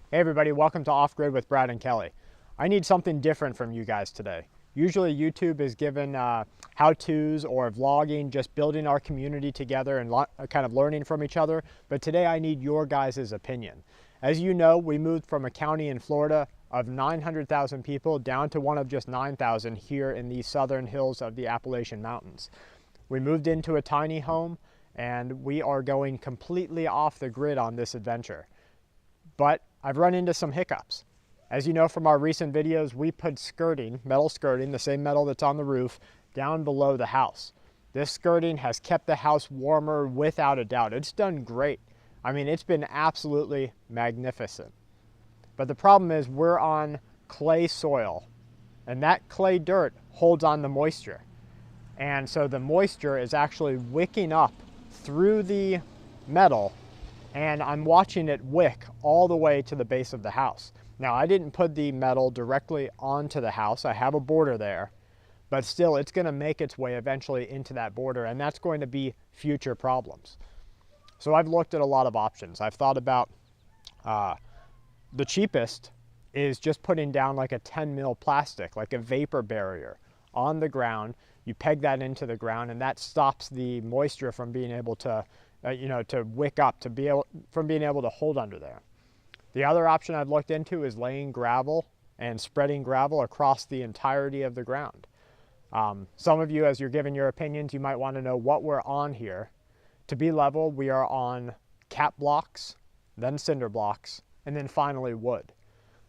Hey everybody, welcome to Off Grid with Brad and Kelly. I need something different from you guys today. Usually YouTube is given how-tos or vlogging, just building our community together and kind of learning from each other, but today I need your guys' opinion. As you know, we moved from a county in Florida of 900,000 people down to one of just 9,000 here in the southern hills of the Appalachian Mountains. We moved into a tiny home and we are going completely off the grid on this adventure. But I've run into some hiccups. As you know from our recent videos, we put skirting, metal skirting, the same metal that's on the roof, down below the house. This skirting has kept the house warmer without a doubt. It's done great. I mean, it's been absolutely magnificent. But the problem is we're on clay soil, and that clay dirt holds on the moisture. And so the moisture is actually wicking up through the metal, and I'm watching it wick all the way to the base of the house. Now, I didn't put the metal directly onto the house. I have a border there, but still it's gonna make its way eventually into that border, and that's going to be future problems. So I've looked at a lot of options. I've thought about, the cheapest is just putting down like a 10 mil plastic, like a vapor barrier on the ground. You peg that into the ground and that stops the moisture from being able to to wick up, from being able to hold under there. The other option I've looked into is laying gravel and spreading gravel across the entirety of the ground. Some of you, as you're giving your opinions, you might want to know what we're on here. To be level, we are on cap blocks, then cinder blocks, and then finally wood.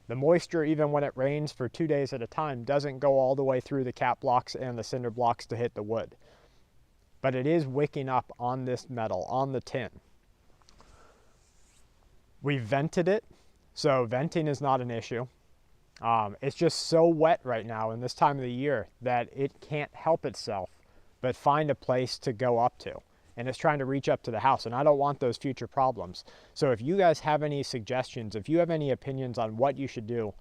The moisture, even when it rains for 2 days at a time, doesn't go all the way through the cap blocks and the cinder blocks to hit the wood. But it is wicking up on this metal, on the tin. We vented it, so venting is not an issue. It's just so wet right now in this time of the year that it can't help itself but find a place to go up to. And it's trying to reach up to the house, and I don't want those future problems. So if you guys have any suggestions, if you have any opinions on what you should do,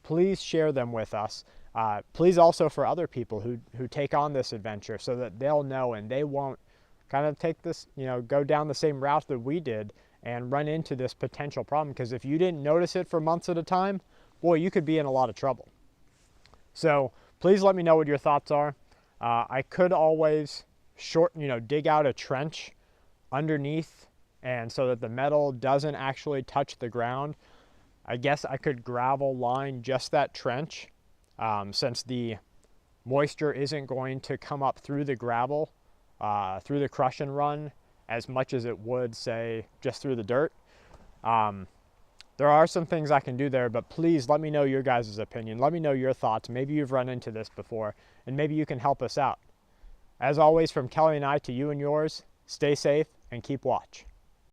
please share them with us. Please also for other people who take on this adventure, so that they'll know and they won't kind of take this, go down the same route that we did and run into this potential problem. Because if you didn't notice it for months at a time, boy, you could be in a lot of trouble. So please let me know what your thoughts are. I could always dig out a trench underneath, and so that the metal doesn't actually touch the ground. I guess I could gravel line just that trench, since the moisture isn't going to come up through the gravel, through the crush and run as much as it would, say, just through the dirt. There are some things I can do there, but please let me know your guys' opinion. Let me know your thoughts. Maybe you've run into this before, and maybe you can help us out. As always, from Kelly and I to you and yours, stay safe and keep watch.